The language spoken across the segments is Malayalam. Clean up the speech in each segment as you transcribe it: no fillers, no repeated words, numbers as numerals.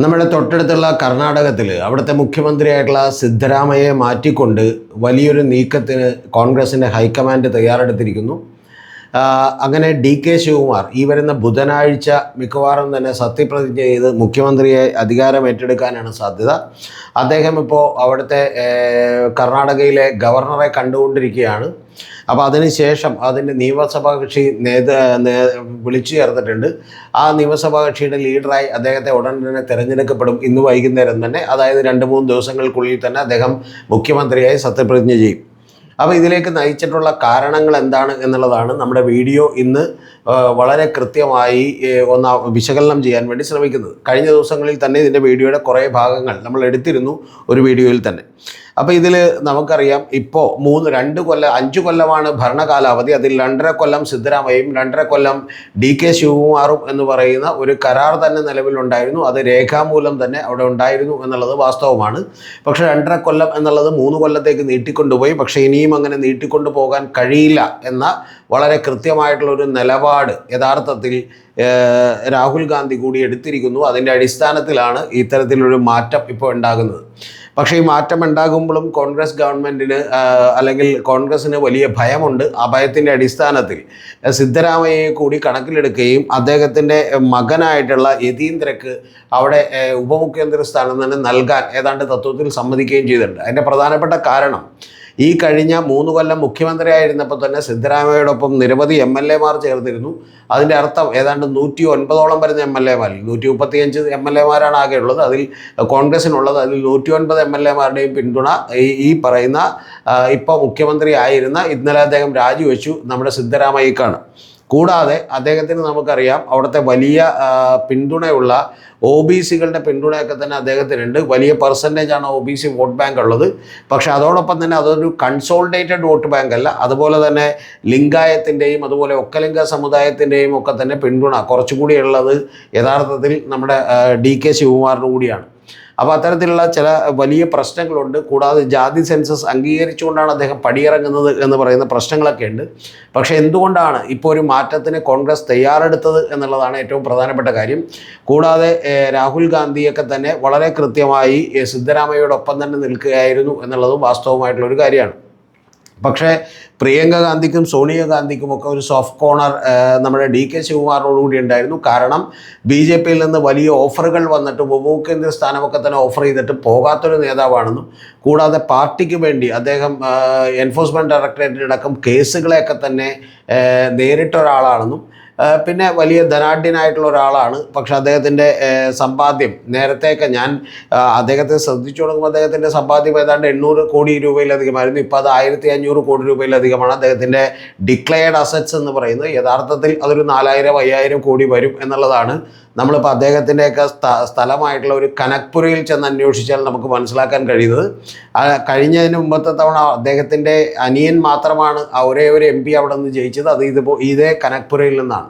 നമ്മുടെ തൊട്ടടുത്തുള്ള കർണാടകത്തിൽ അവിടുത്തെ മുഖ്യമന്ത്രിയായിട്ടുള്ള സിദ്ധരാമയ്യയെ മാറ്റിക്കൊണ്ട് വലിയൊരു നീക്കത്തിന് കോൺഗ്രസിൻ്റെ ഹൈക്കമാൻഡ് തയ്യാറെടുത്തിരിക്കുന്നു. അങ്ങനെ DK ശിവകുമാർ ഈ വരുന്ന ബുധനാഴ്ച മിക്കവാറും തന്നെ സത്യപ്രതിജ്ഞ ചെയ്ത് മുഖ്യമന്ത്രിയെ അധികാരം ഏറ്റെടുക്കാനാണ് സാധ്യത. അദ്ദേഹം ഇപ്പോൾ അവിടുത്തെ കർണാടകയിലെ ഗവർണറെ കണ്ടുകൊണ്ടിരിക്കുകയാണ്. അപ്പോൾ അതിനുശേഷം അതിൻ്റെ നിയമസഭാ കക്ഷി വിളിച്ചു ചേർത്തിട്ടുണ്ട്. ആ നിയമസഭാ കക്ഷിയുടെ ലീഡറായി അദ്ദേഹത്തെ ഉടൻ തന്നെ തിരഞ്ഞെടുക്കപ്പെടും. ഇന്ന് വൈകുന്നേരം തന്നെ, അതായത് 2-3 ദിവസങ്ങൾക്കുള്ളിൽ തന്നെ അദ്ദേഹം മുഖ്യമന്ത്രിയായി സത്യപ്രതിജ്ഞ ചെയ്യും. അപ്പോൾ ഇതിലേക്ക് നയിച്ചിട്ടുള്ള കാരണങ്ങൾ എന്താണ് എന്നുള്ളതാണ് നമ്മുടെ വീഡിയോ ഇന്ന് വളരെ കൃത്യമായി ഒന്ന് വിശകലനം ചെയ്യാൻ വേണ്ടി ശ്രമിക്കുന്നത്. കഴിഞ്ഞ ദിവസങ്ങളിൽ തന്നെ ഇതിൻ്റെ വീഡിയോയുടെ കുറേ ഭാഗങ്ങൾ നമ്മൾ എടുത്തിരുന്നു ഒരു വീഡിയോയിൽ തന്നെ. അപ്പോൾ ഇതിൽ നമുക്കറിയാം, ഇപ്പോൾ 5 കൊല്ലമാണ് ഭരണകാലാവധി. അതിൽ 2.5 കൊല്ലം സിദ്ധരാമയ്യയും 2.5 കൊല്ലം DK ശിവകുമാറും എന്ന് പറയുന്ന ഒരു കരാർ തന്നെ നിലവിലുണ്ടായിരുന്നു. അത് രേഖാമൂലം തന്നെ അവിടെ ഉണ്ടായിരുന്നു എന്നുള്ളത് വാസ്തവമാണ്. പക്ഷേ 2.5 കൊല്ലം എന്നുള്ളത് 3 കൊല്ലത്തേക്ക് നീട്ടിക്കൊണ്ടുപോയി. പക്ഷേ ഇനിയും അങ്ങനെ നീട്ടിക്കൊണ്ടു പോകാൻ കഴിയില്ല എന്ന വളരെ കൃത്യമായിട്ടുള്ളൊരു നിലപാട് യഥാർത്ഥത്തിൽ രാഹുൽ ഗാന്ധി കൂടി എടുത്തിരിക്കുന്നു. അതിൻ്റെ അടിസ്ഥാനത്തിലാണ് ഇത്തരത്തിലൊരു മാറ്റം ഇപ്പോൾ ഉണ്ടാകുന്നത്. പക്ഷേ ഈ മാറ്റം ഉണ്ടാകുമ്പോഴും കോൺഗ്രസ് ഗവൺമെൻറ്റിന് അല്ലെങ്കിൽ കോൺഗ്രസ്സിന് വലിയ ഭയമുണ്ട്. ആ ഭയത്തിൻ്റെ അടിസ്ഥാനത്തിൽ സിദ്ധരാമയ്യയെ കൂടി കണക്കിലെടുക്കുകയും അദ്ദേഹത്തിൻ്റെ മകനായിട്ടുള്ള യതീന്ദ്രക്ക് അവിടെ ഉപമുഖ്യമന്ത്രി സ്ഥാനം തന്നെ നൽകാൻ ഏതാണ്ട് തത്വത്തിൽ സമ്മതിക്കുകയും ചെയ്തിട്ടുണ്ട്. അതിൻ്റെ പ്രധാനപ്പെട്ട കാരണം, ഈ കഴിഞ്ഞ 3 കൊല്ലം മുഖ്യമന്ത്രിയായിരുന്നപ്പോൾ തന്നെ സിദ്ധരാമയ്യയോടൊപ്പം നിരവധി MLA മാർ ചേർന്നിരുന്നു. അതിൻ്റെ അർത്ഥം ഏതാണ്ട് 109ഓളം വരുന്ന MLA മാർ, 135 MLA മാരാണ് ആകെ ഉള്ളത്. അതിൽ കോൺഗ്രസിനുള്ളത്. അതിൽ 109 MLA മാരുടെയും പിന്തുണ ഈ പറയുന്ന ഇപ്പോൾ മുഖ്യമന്ത്രി ആയിരുന്ന, ഇന്നലെ അദ്ദേഹം രാജിവെച്ചു, നമ്മുടെ സിദ്ധരാമയ്യക്കാണ്. കൂടാതെ അദ്ദേഹത്തിന് നമുക്കറിയാം അവിടുത്തെ വലിയ പിന്തുണയുള്ള OBC-കളുടെ പിന്തുണയൊക്കെ തന്നെ അദ്ദേഹത്തിനുണ്ട്. വലിയ പെർസെൻറ്റേജാണ് OBC വോട്ട് ബാങ്ക് ഉള്ളത്. പക്ഷേ അതോടൊപ്പം തന്നെ അതൊരു കൺസോളിഡേറ്റഡ് വോട്ട് ബാങ്ക് അല്ല. അതുപോലെ തന്നെ ലിംഗായത്തിൻ്റെയും അതുപോലെ ഒക്കലിംഗ സമുദായത്തിൻ്റെയും ഒക്കെ തന്നെ പിന്തുണ കുറച്ചുകൂടി ഉള്ളത് യഥാർത്ഥത്തിൽ നമ്മുടെ DK ശിവകുമാറിന് കൂടിയാണ്. അപ്പോൾ അത്തരത്തിലുള്ള ചില വലിയ പ്രശ്നങ്ങളുണ്ട്. കൂടാതെ ജാതി സെൻസസ് അംഗീകരിച്ചുകൊണ്ടാണ് അദ്ദേഹം പടിയിറങ്ങുന്നത് എന്ന് പറയുന്ന പ്രശ്നങ്ങളൊക്കെ ഉണ്ട്. പക്ഷേ എന്തുകൊണ്ടാണ് ഇപ്പോൾ ഒരു മാറ്റത്തിന് കോൺഗ്രസ് തയ്യാറെടുത്തത് എന്നുള്ളതാണ് ഏറ്റവും പ്രധാനപ്പെട്ട കാര്യം. കൂടാതെ രാഹുൽ ഗാന്ധിയൊക്കെ തന്നെ വളരെ കൃത്യമായി സിദ്ധരാമയ്യയോടൊപ്പം തന്നെ നിൽക്കുകയായിരുന്നു എന്നുള്ളതും വാസ്തവമായിട്ടുള്ളൊരു കാര്യമാണ്. പക്ഷേ പ്രിയങ്ക ഗാന്ധിക്കും സോണിയ ഗാന്ധിക്കുമൊക്കെ ഒരു സോഫ്റ്റ് കോർണർ നമ്മുടെ DK ശിവകുമാറിനോടുകൂടി ഉണ്ടായിരുന്നു. കാരണം BJP-യിൽ നിന്ന് വലിയ ഓഫറുകൾ വന്നിട്ട് ഉപമുഖ്യമന്ത്രി സ്ഥാനമൊക്കെ തന്നെ ഓഫർ ചെയ്തിട്ട് പോകാത്തൊരു നേതാവാണെന്നും, കൂടാതെ പാർട്ടിക്ക് വേണ്ടി അദ്ദേഹം എൻഫോഴ്സ്മെൻറ്റ് ഡയറക്ടറേറ്റിനടക്കം കേസുകളെയൊക്കെ തന്നെ നേരിട്ട ഒരാളാണെന്നും, പിന്നെ വലിയ ധനാഢ്യനായിട്ടുള്ള ഒരാളാണ്. പക്ഷെ അദ്ദേഹത്തിൻ്റെ സമ്പാദ്യം നേരത്തെയൊക്കെ ഞാൻ അദ്ദേഹത്തെ ശ്രദ്ധിച്ചു തുടങ്ങുമ്പോൾ അദ്ദേഹത്തിൻ്റെ സമ്പാദ്യം ഏതാണ്ട് 800 കോടി രൂപയിലധികമായിരുന്നു. ഇപ്പോൾ അത് 1500 കോടി രൂപയിലധികമാണ് അദ്ദേഹത്തിൻ്റെ ഡിക്ലെയർഡ് അസറ്റ്സ് എന്ന് പറയുന്നത്. യഥാർത്ഥത്തിൽ അതൊരു 4000-5000 കോടി വരും എന്നുള്ളതാണ് നമ്മളിപ്പോൾ അദ്ദേഹത്തിൻ്റെയൊക്കെ സ്ഥലമായിട്ടുള്ള ഒരു കനക്പുരയിൽ ചെന്ന് അന്വേഷിച്ചാൽ നമുക്ക് മനസ്സിലാക്കാൻ കഴിയുന്നത്. കഴിഞ്ഞതിന് മുമ്പത്തെ തവണ അദ്ദേഹത്തിൻ്റെ അനിയൻ മാത്രമാണ് ഒരേ ഒരു MP അവിടെ നിന്ന് ജയിച്ചത്. അത് ഇതേ കനക്പുരയിൽ നിന്നാണ്.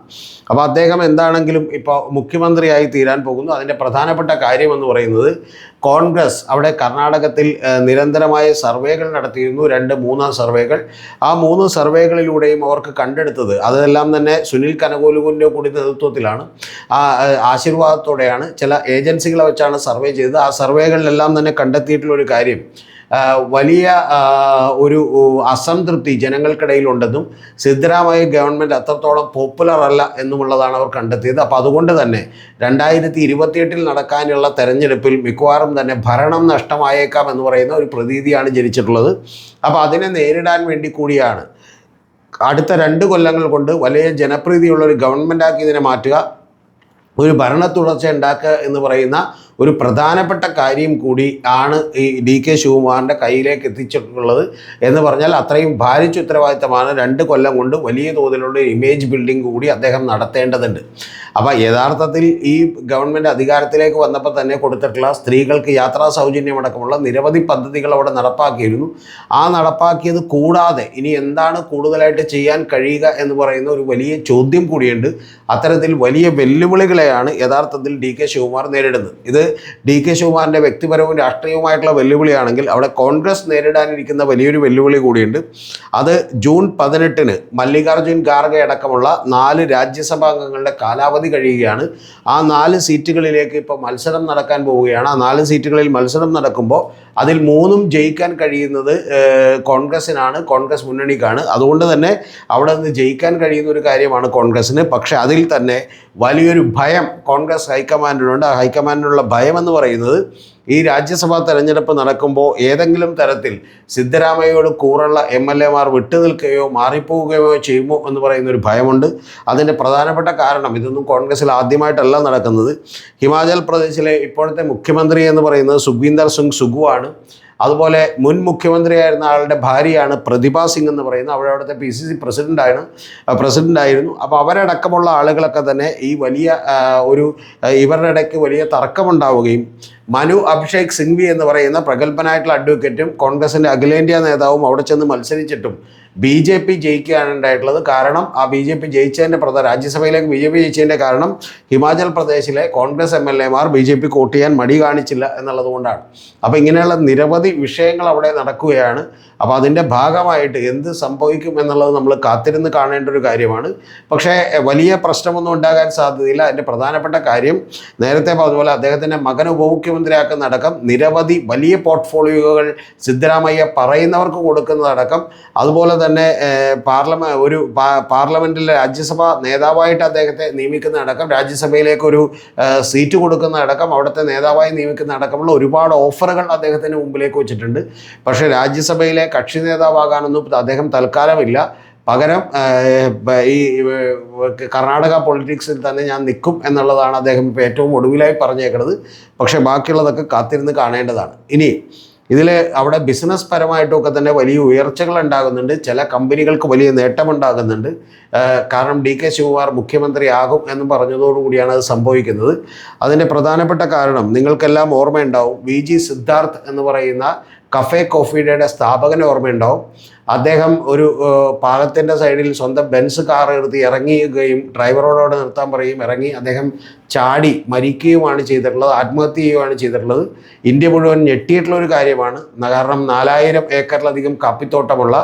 അപ്പോൾ അദ്ദേഹം എന്താണെങ്കിലും ഇപ്പോൾ മുഖ്യമന്ത്രിയായി തീരാൻ പോകുന്നു. അതിൻ്റെ പ്രധാനപ്പെട്ട കാര്യമെന്ന് പറയുന്നത്, കോൺഗ്രസ് അവിടെ കർണാടകത്തിൽ നിരന്തരമായ സർവേകൾ നടത്തിയിരുന്നു, 2-3 സർവേകൾ. ആ 3 സർവേകളിലൂടെയും അവർക്ക് കണ്ടെടുത്തത് അതെല്ലാം തന്നെ സുനിൽ കനകോലുവിൻ്റെ കൂടി നേതൃത്വത്തിലാണ്, ആശീർവാദത്തോടെയാണ്, ചില ഏജൻസികളെ വെച്ചാണ് സർവേ ചെയ്തത്. ആ സർവേകളിലെല്ലാം തന്നെ കണ്ടെത്തിയിട്ടുള്ളൊരു കാര്യം, വലിയ ഒരു അസംതൃപ്തി ജനങ്ങൾക്കിടയിലുണ്ടെന്നും സിദ്ധരാമയ്യ ഗവൺമെൻറ് അത്രത്തോളം പോപ്പുലർ അല്ല എന്നുമുള്ളതാണ് അവർ കണ്ടെത്തിയത്. അപ്പോൾ അതുകൊണ്ട് തന്നെ 2028 നടക്കാനുള്ള തെരഞ്ഞെടുപ്പിൽ മിക്കവാറും തന്നെ ഭരണം നഷ്ടമായേക്കാം എന്ന് പറയുന്ന ഒരു പ്രതീതിയാണ് ജനിച്ചിട്ടുള്ളത്. അപ്പോൾ അതിനെ നേരിടാൻ വേണ്ടി കൂടിയാണ് അടുത്ത 2 കൊല്ലങ്ങൾ കൊണ്ട് വലിയ ജനപ്രീതിയുള്ളൊരു ഗവൺമെൻറ്റാക്കി ഇതിനെ മാറ്റുക, ഒരു ഭരണ തുടർച്ച ഉണ്ടാക്കുക എന്ന് പറയുന്ന ഒരു പ്രധാനപ്പെട്ട കാര്യം കൂടി ആണ് ഈ DK ശിവകുമാറിൻ്റെ കയ്യിലേക്ക് എത്തിച്ചിട്ടുള്ളത് എന്ന് പറഞ്ഞാൽ അത്രയും ഭാരിച്ച ഉത്തരവാദിത്തമാണ്. 2 കൊല്ലം കൊണ്ട് വലിയ തോതിലുള്ള ഇമേജ് ബിൽഡിംഗ് കൂടി അദ്ദേഹം നടത്തേണ്ടതുണ്ട്. അപ്പോൾ യഥാർത്ഥത്തിൽ ഈ ഗവൺമെൻറ് അധികാരത്തിലേക്ക് വന്നപ്പോൾ തന്നെ കൊടുത്തിട്ടുള്ള സ്ത്രീകൾക്ക് യാത്രാ സൗജന്യമടക്കമുള്ള നിരവധി പദ്ധതികൾ അവിടെ നടപ്പാക്കിയിരുന്നു. ആ നടപ്പാക്കിയത് കൂടാതെ ഇനി എന്താണ് കൂടുതലായിട്ട് ചെയ്യാൻ കഴിയുക എന്ന് പറയുന്ന ഒരു വലിയ ചോദ്യം കൂടിയുണ്ട്. അത്തരത്തിൽ വലിയ വെല്ലുവിളികളെയാണ് യഥാർത്ഥത്തിൽ DK ശിവകുമാർ നേരിടുന്നത്. ഇത് ഡി കെ ശിവകുമാറിൻ്റെ വ്യക്തിപരവും രാഷ്ട്രീയവുമായിട്ടുള്ള വെല്ലുവിളിയാണെങ്കിൽ അവിടെ കോൺഗ്രസ് നേരിടാനിരിക്കുന്ന വലിയൊരു വെല്ലുവിളി കൂടിയുണ്ട്. അത് ജൂൺ 18 മല്ലികാർജ്ജുൻ ഖാർഗെ അടക്കമുള്ള 4 രാജ്യസഭാംഗങ്ങളുടെ കാലാവധി കഴിയുകയാണ്. ആ 4 സീറ്റുകളിലേക്ക് ഇപ്പോൾ മത്സരം നടക്കാൻ പോവുകയാണ്. ആ 4 സീറ്റുകളിൽ മത്സരം നടക്കുമ്പോൾ അതിൽ 3 ജയിക്കാൻ കഴിയുന്നത് കോൺഗ്രസിനാണ്, കോൺഗ്രസ് മുന്നണിക്കാണ്. അതുകൊണ്ട് തന്നെ അവിടെ നിന്ന് ജയിക്കാൻ കഴിയുന്ന ഒരു കാര്യമാണ് കോൺഗ്രസിന്. പക്ഷേ അതിൽ തന്നെ വലിയൊരു ഭയം കോൺഗ്രസ് ഹൈക്കമാൻഡിനുണ്ട്. ആ ഹൈക്കമാൻഡിനുള്ള ഭയം എന്ന് പറയുന്നത് ഈ രാജ്യസഭാ തെരഞ്ഞെടുപ്പ് നടക്കുമ്പോൾ ഏതെങ്കിലും തരത്തിൽ സിദ്ധരാമയ്യയോട് കൂറുള്ള MLA മാർ വിട്ടുനിൽക്കുകയോ മാറിപ്പോവുകയോ ചെയ്യുമോ എന്ന് പറയുന്നൊരു ഭയമുണ്ട്. അതിൻ്റെ പ്രധാനപ്പെട്ട കാരണം, ഇതൊന്നും കോൺഗ്രസിൽ ആദ്യമായിട്ടല്ല നടക്കുന്നത്. ഹിമാചൽ പ്രദേശിലെ ഇപ്പോഴത്തെ മുഖ്യമന്ത്രി എന്ന് പറയുന്നത് സുഖ്വീന്ദർ സിംഗ് സുഖു ആണ്. അതുപോലെ മുൻ മുഖ്യമന്ത്രിയായിരുന്ന ആളുടെ ഭാര്യയാണ് പ്രതിഭ സിംഗ് എന്ന് പറയുന്നത്. അവിടുത്തെ PCC പ്രസിഡൻ്റായിരുന്നു. അപ്പോൾ അവരടക്കമുള്ള ആളുകളൊക്കെ തന്നെ ഈ വലിയ ഇവരുടെ ഇടയ്ക്ക് വലിയ തർക്കമുണ്ടാവുകയും മനു അഭിഷേക് സിംഗ്വി എന്ന് പറയുന്ന പ്രഗത്ഭനായിട്ടുള്ള അഡ്വക്കേറ്റും കോൺഗ്രസിൻ്റെ അഖിലേന്ത്യാ നേതാവും അവിടെ ചെന്ന് മത്സരിച്ചിട്ടും BJP ജയിക്കുകയാണ് ഉണ്ടായിട്ടുള്ളത്. കാരണം ആ BJP ജയിച്ചതിൻ്റെ രാജ്യസഭയിലേക്ക് BJP ജയിച്ചതിൻ്റെ കാരണം ഹിമാചൽ പ്രദേശിലെ കോൺഗ്രസ് MLA മാർ BJPക്ക് വോട്ട് ചെയ്യാൻ മടി കാണിച്ചില്ല എന്നുള്ളത് കൊണ്ടാണ്. അപ്പോൾ ഇങ്ങനെയുള്ള നിരവധി വിഷയങ്ങൾ അവിടെ നടക്കുകയാണ്. അപ്പോൾ അതിൻ്റെ ഭാഗമായിട്ട് എന്ത് സംഭവിക്കും എന്നുള്ളത് നമ്മൾ കാത്തിരുന്ന് കാണേണ്ട ഒരു കാര്യമാണ്. പക്ഷേ വലിയ പ്രശ്നമൊന്നും ഉണ്ടാകാൻ സാധ്യതയില്ല. അതിൻ്റെ പ്രധാനപ്പെട്ട കാര്യം, നേരത്തെ പറഞ്ഞതുപോലെ അദ്ദേഹത്തിൻ്റെ മകൻ ഉപമുഖ്യമന്ത്രിയാക്കുന്നതടക്കം നിരവധി വലിയ പോർട്ട്ഫോളിയോകൾ സിദ്ധരാമയ്യ പറയുന്നവർക്ക് കൊടുക്കുന്നതടക്കം, അതുപോലെ തന്നെ പാർലമെൻറ്റിലെ രാജ്യസഭാ നേതാവായിട്ട് അദ്ദേഹത്തെ നിയമിക്കുന്നതടക്കം, രാജ്യസഭയിലേക്ക് ഒരു സീറ്റ് കൊടുക്കുന്നതടക്കം, അവിടുത്തെ നേതാവായി നിയമിക്കുന്നതടക്കമുള്ള ഒരുപാട് ഓഫറുകൾ അദ്ദേഹത്തിന് മുമ്പിലേക്ക് വെച്ചിട്ടുണ്ട്. പക്ഷേ രാജ്യസഭയിലെ കക്ഷി നേതാവാകാനൊന്നും അദ്ദേഹം തൽക്കാലമില്ല. പകരം ഈ കർണാടക പൊളിറ്റിക്സിൽ തന്നെ ഞാൻ നിൽക്കും എന്നുള്ളതാണ് അദ്ദേഹം ഇപ്പോൾ ഏറ്റവും ഒടുവിലായി പറഞ്ഞേക്കുന്നത്. പക്ഷേ ബാക്കിയുള്ളതൊക്കെ കാത്തിരുന്ന് കാണേണ്ടതാണ്. ഇനി ഇതിൽ അവിടെ ബിസിനസ് പരമായിട്ടൊക്കെ തന്നെ വലിയ ഉയർച്ചകൾ ഉണ്ടാകുന്നുണ്ട്. ചില കമ്പനികൾക്ക് വലിയ നേട്ടമുണ്ടാകുന്നുണ്ട്. കാരണം ഡി കെ ശിവകുമാർ മുഖ്യമന്ത്രിയാകും എന്ന് പറഞ്ഞതോടുകൂടിയാണ് അത് സംഭവിക്കുന്നത്. അതിൻ്റെ പ്രധാനപ്പെട്ട കാരണം നിങ്ങൾക്കെല്ലാം ഓർമ്മയുണ്ടാവും. VG സിദ്ധാർത്ഥ് എന്ന് പറയുന്ന കഫേ കോഫി ഡേയുടെ സ്ഥാപകൻ ഓർമ്മയുണ്ടാവും. അദ്ദേഹം ഒരു പാലത്തിൻ്റെ സൈഡിൽ സ്വന്തം ബെൻസ് കാർ എടുത്ത് ഇറങ്ങുകയും ഡ്രൈവറോട് നിർത്താൻ പറയും. ഇറങ്ങി അദ്ദേഹം ചാടി മരിക്കുകയുമാണ് ചെയ്തിട്ടുള്ളത്, ആത്മഹത്യ ചെയ്യുകയാണ് ചെയ്തിട്ടുള്ളത്. ഇന്ത്യ മുഴുവൻ ഞെട്ടിയിട്ടുള്ള ഒരു കാര്യമാണ്. കാരണം 4000 ഏക്കറിലധികം കാപ്പിത്തോട്ടമുള്ള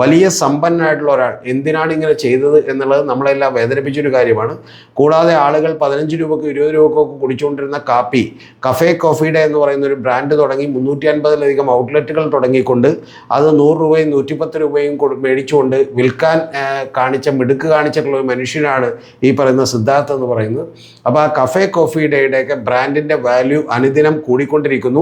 വലിയ സമ്പന്നനായിട്ടുള്ള ഒരാൾ എന്തിനാണ് ഇങ്ങനെ ചെയ്തത് എന്നുള്ളത് നമ്മളെല്ലാം വേദനിപ്പിച്ചൊരു കാര്യമാണ്. കൂടാതെ ആളുകൾ 15 രൂപയ്ക്ക് 20 രൂപയ്ക്കൊക്കെ കുടിച്ചുകൊണ്ടിരുന്ന കാപ്പി കഫേ കോഫി ഡേ എന്ന് പറയുന്ന ഒരു ബ്രാൻഡ് തുടങ്ങി 350-ലധികം ഔട്ട്ലെറ്റുകൾ തുടങ്ങിക്കൊണ്ട് അത് 100 രൂപയും 110 രൂപയും മേടിച്ചുകൊണ്ട് വിൽക്കാൻ മിടുക്ക് കാണിച്ചിട്ടുള്ള ഒരു മനുഷ്യനാണ് ഈ പറയുന്ന സിദ്ധാർത്ഥ് എന്ന് പറയുന്നത്. അപ്പോൾ ആ കഫേ കോഫി ഡേയുടെയൊക്കെ ബ്രാൻഡിൻ്റെ വാല്യൂ അനുദിനം കൂടിക്കൊണ്ടിരിക്കുന്നു.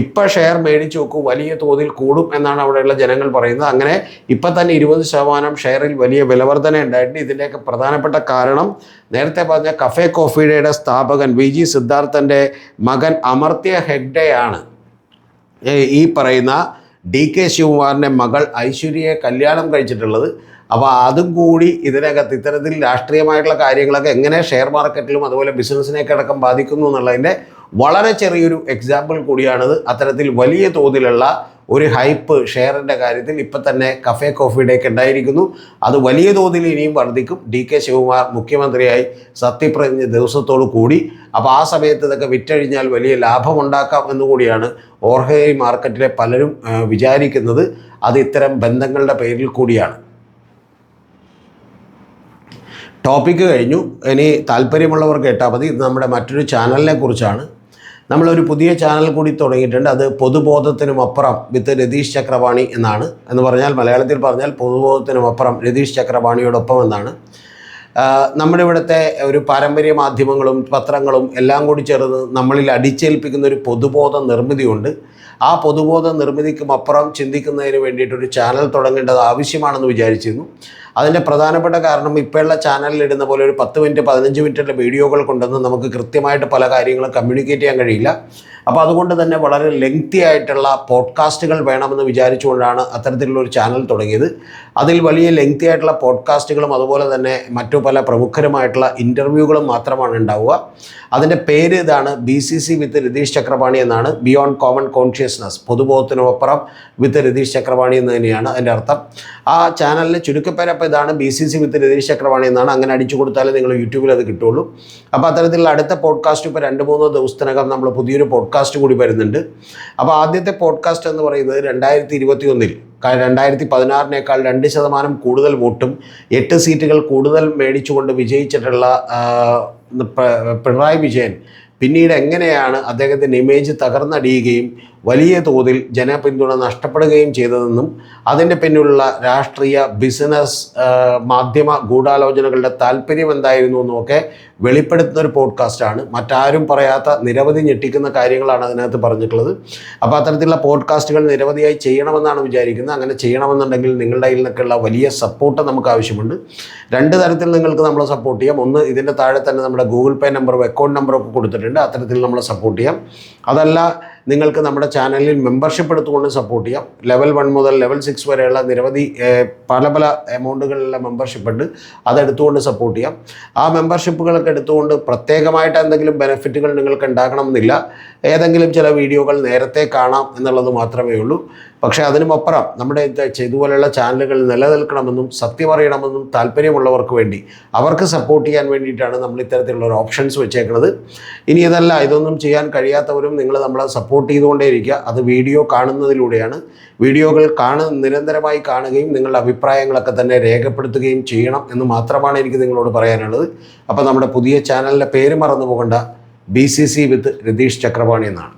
ഇപ്പം ഷെയർ മേടിച്ച് നോക്കൂ, വലിയ തോതിൽ കൂടും എന്നാണ് അവിടെയുള്ള ജനങ്ങൾ പറയുന്നത്. അങ്ങനെ ഇപ്പം തന്നെ 20% ഷെയറിൽ വലിയ വിലവർധന ഉണ്ടായിട്ടുണ്ട്. ഇതിൻ്റെയൊക്കെ പ്രധാനപ്പെട്ട കാരണം നേരത്തെ പറഞ്ഞ കഫേ കോഫി ഡേയുടെ സ്ഥാപകൻ VG സിദ്ധാർത്ഥൻ്റെ മകൻ അമർത്യ ഹെഗ്ഡെയാണ് ഈ പറയുന്ന ഡി കെ ശിവകുമാറിൻ്റെ മകൾ ഐശ്വര്യയെ കല്യാണം കഴിച്ചിട്ടുള്ളത്. അപ്പോൾ അതും കൂടി ഇതിനകത്ത് ഇത്തരത്തിൽ രാഷ്ട്രീയമായിട്ടുള്ള കാര്യങ്ങളൊക്കെ എങ്ങനെ ഷെയർ മാർക്കറ്റിലും അതുപോലെ ബിസിനസ്സിനെയൊക്കെ അടക്കം ബാധിക്കുന്നു എന്നുള്ളതിൻ്റെ വളരെ ചെറിയൊരു എക്സാമ്പിൾ കൂടിയാണിത്. അത്തരത്തിൽ വലിയ തോതിലുള്ള ഒരു ഹൈപ്പ് ഷെയറിൻ്റെ കാര്യത്തിൽ ഇപ്പം തന്നെ കഫേ കോഫി ഡേക്ക് ഉണ്ടായിരിക്കുന്നു. അത് വലിയ തോതിൽ ഇനിയും വർദ്ധിക്കും. ഡി കെ ശിവകുമാർ മുഖ്യമന്ത്രിയായി സത്യപ്രതിജ്ഞ ദിവസത്തോടു കൂടി. അപ്പോൾ ആ സമയത്ത് ഇതൊക്കെ വിറ്റഴിഞ്ഞാൽ വലിയ ലാഭമുണ്ടാക്കാം എന്നുകൂടിയാണ് ഓഹരി മാർക്കറ്റിലെ പലരും വിചാരിക്കുന്നത്. അത് ഇത്തരം ബന്ധങ്ങളുടെ പേരിൽ കൂടിയാണ്. ടോപ്പിക്ക് കഴിഞ്ഞു. ഇനി താല്പര്യമുള്ളവർ കേട്ടാൽ മതി. ഇത് നമ്മുടെ മറ്റൊരു ചാനലിനെ കുറിച്ചാണ്. നമ്മളൊരു പുതിയ ചാനൽ കൂടി തുടങ്ങിയിട്ടുണ്ട്. അത് പൊതുബോധത്തിനുമപ്പുറം വിത്ത് രതീഷ് ചക്രപാണി എന്നാണ്. എന്ന് പറഞ്ഞാൽ മലയാളത്തിൽ പറഞ്ഞാൽ പൊതുബോധത്തിനുമപ്പുറം രതീഷ് ചക്രപാണിയോടൊപ്പം എന്നാണ്. നമ്മുടെ ഇവിടുത്തെ ഒരു പാരമ്പര്യ മാധ്യമങ്ങളും പത്രങ്ങളും എല്ലാം കൂടി ചേർന്ന് നമ്മളിൽ അടിച്ചേൽപ്പിക്കുന്ന ഒരു പൊതുബോധ നിർമ്മിതിയുണ്ട്. ആ പൊതുബോധ നിർമ്മിതിക്കും അപ്പുറം ചിന്തിക്കുന്നതിന് വേണ്ടിയിട്ടൊരു ചാനൽ തുടങ്ങേണ്ടത് ആവശ്യമാണെന്ന് വിചാരിച്ചിരുന്നു. അതിൻ്റെ പ്രധാനപ്പെട്ട കാരണം ഇപ്പോഴുള്ള ചാനലിൽ ഇടുന്ന പോലെ ഒരു 10 മിനിറ്റ് 15 മിനിറ്റിൻ്റെ വീഡിയോകൾ കൊണ്ടൊന്നും നമുക്ക് കൃത്യമായിട്ട് പല കാര്യങ്ങളും കമ്മ്യൂണിക്കേറ്റ് ചെയ്യാൻ കഴിയില്ല. അപ്പോൾ അതുകൊണ്ട് തന്നെ വളരെ ലെങ്തി ആയിട്ടുള്ള പോഡ്കാസ്റ്റുകൾ വേണമെന്ന് വിചാരിച്ചുകൊണ്ടാണ് അത്തരത്തിലുള്ളൊരു ചാനൽ തുടങ്ങിയത്. അതിൽ വലിയ ലെങ്തി ആയിട്ടുള്ള പോഡ്കാസ്റ്റുകളും അതുപോലെ തന്നെ മറ്റു പല പ്രമുഖരുമായിട്ടുള്ള ഇൻ്റർവ്യൂകളും മാത്രമാണ് ഉണ്ടാവുക. അതിൻ്റെ പേര് ഇതാണ്, BCC വിത്ത് രതീഷ് ചക്രപാണി എന്നാണ്. ബിയോണ്ട് കോമൺ കോൺഷ്യസ്നസ്, പൊതുബോധത്തിനുമപ്പുറം വിത്ത് രതീഷ് ചക്രപാണി എന്ന് തന്നെയാണ് അതിൻ്റെ അർത്ഥം. ആ ചാനലിൻ്റെ ചുരുക്കപ്പേര് അപ്പോൾ ഇതാണ്, BCC വിത്ത് രതീഷ് ചക്രവാണി എന്നാണ്. അങ്ങനെ അടിച്ചു കൊടുത്താലേ നിങ്ങൾ യൂട്യൂബിൽ അത് കിട്ടുള്ളൂ. അപ്പോൾ അത്തരത്തിലുള്ള അടുത്ത പോഡ്കാസ്റ്റ് ഇപ്പോൾ 2-3 ദിവസത്തിനകം നമ്മൾ പുതിയൊരു പോഡ്കാസ്റ്റ് കൂടി വരുന്നുണ്ട്. അപ്പോൾ ആദ്യത്തെ പോഡ്കാസ്റ്റ് എന്ന് പറയുന്നത് 2021 2016 2% കൂടുതൽ വോട്ടും 8 സീറ്റുകൾ കൂടുതൽ മേടിച്ചുകൊണ്ട് വിജയിച്ചിട്ടുള്ള പിണറായി വിജയൻ പിന്നീട് എങ്ങനെയാണ് അദ്ദേഹത്തിൻ്റെ ഇമേജ് തകർന്നടിയുകയും വലിയ തോതിൽ ജനപിന്തുണ നഷ്ടപ്പെടുകയും ചെയ്തതെന്നും അതിൻ്റെ പിന്നിലുള്ള രാഷ്ട്രീയ, ബിസിനസ്, മാധ്യമ ഗൂഢാലോചനകളുടെ താല്പര്യം എന്തായിരുന്നു എന്നുമൊക്കെ വെളിപ്പെടുത്തുന്ന ഒരു പോഡ്കാസ്റ്റാണ്. മറ്റാരും പറയാത്ത നിരവധി ഞെട്ടിക്കുന്ന കാര്യങ്ങളാണ് അതിനകത്ത് പറഞ്ഞിട്ടുള്ളത്. അപ്പോൾ അത്തരത്തിലുള്ള പോഡ്കാസ്റ്റുകൾ നിരവധിയായി ചെയ്യണമെന്നാണ് വിചാരിക്കുന്നത്. അങ്ങനെ ചെയ്യണമെന്നുണ്ടെങ്കിൽ നിങ്ങളുടെ കയ്യിൽ നിന്നൊക്കെയുള്ള വലിയ സപ്പോർട്ട് നമുക്ക് ആവശ്യമുണ്ട്. 2 തരത്തിൽ നിങ്ങൾക്ക് നമ്മളെ സപ്പോർട്ട് ചെയ്യാം. ഒന്ന്, ഇതിൻ്റെ താഴെ തന്നെ നമ്മുടെ ഗൂഗിൾ പേ നമ്പറും അക്കൗണ്ട് നമ്പറും ഒക്കെ കൊടുത്തിട്ടുണ്ട്. അത്തരത്തിൽ നമ്മളെ സപ്പോർട്ട് ചെയ്യാം. അതല്ല, നിങ്ങൾക്ക് നമ്മുടെ ചാനലിൽ മെമ്പർഷിപ്പ് എടുത്തുകൊണ്ട് സപ്പോർട്ട് ചെയ്യാം. ലെവൽ 1 മുതൽ ലെവൽ 6 വരെയുള്ള നിരവധി പല മെമ്പറുകളിലുള്ള മെമ്പർഷിപ്പ് ഉണ്ട്. അതെടുത്തുകൊണ്ട് സപ്പോർട്ട് ചെയ്യാം. ആ മെമ്പർഷിപ്പുകളൊക്കെ എടുത്തുകൊണ്ട് പ്രത്യേകമായിട്ട് എന്തെങ്കിലും ബെനിഫിറ്റുകൾ നിങ്ങൾക്ക് ഉണ്ടാകണമെന്നില്ല. ഏതെങ്കിലും ചില വീഡിയോകൾ നേരത്തെ കാണാം എന്നുള്ളത് മാത്രമേ ഉള്ളൂ. പക്ഷേ അതിനുമപ്പുറം നമ്മുടെ ഇതുപോലെയുള്ള ചാനലുകൾ നിലനിൽക്കണമെന്നും സത്യം അറിയണമെന്നും താല്പര്യമുള്ളവർക്ക് വേണ്ടി, അവർക്ക് സപ്പോർട്ട് ചെയ്യാൻ വേണ്ടിയിട്ടാണ് നമ്മൾ ഇത്തരത്തിലുള്ള ഒരു ഓപ്ഷൻസ് വെച്ചേക്കുന്നത്. ഇനി ഇതൊന്നും ചെയ്യാൻ കഴിയാത്തവരും നിങ്ങൾ നമ്മളെ സപ്പോർട്ട് ചെയ്തുകൊണ്ടേയിരിക്കുക. അത് വീഡിയോ കാണുന്നതിലൂടെയാണ്. വീഡിയോകൾ നിരന്തരമായി കാണുകയും നിങ്ങളുടെ അഭിപ്രായങ്ങളൊക്കെ തന്നെ രേഖപ്പെടുത്തുകയും ചെയ്യണം എന്ന് മാത്രമാണ് എനിക്ക് നിങ്ങളോട് പറയാനുള്ളത്. അപ്പോൾ നമ്മുടെ പുതിയ ചാനലിൻ്റെ പേര് മറന്നു പോകണ്ട, BCC വിത്ത് രതീഷ് ചക്രവാണി എന്നാണ്.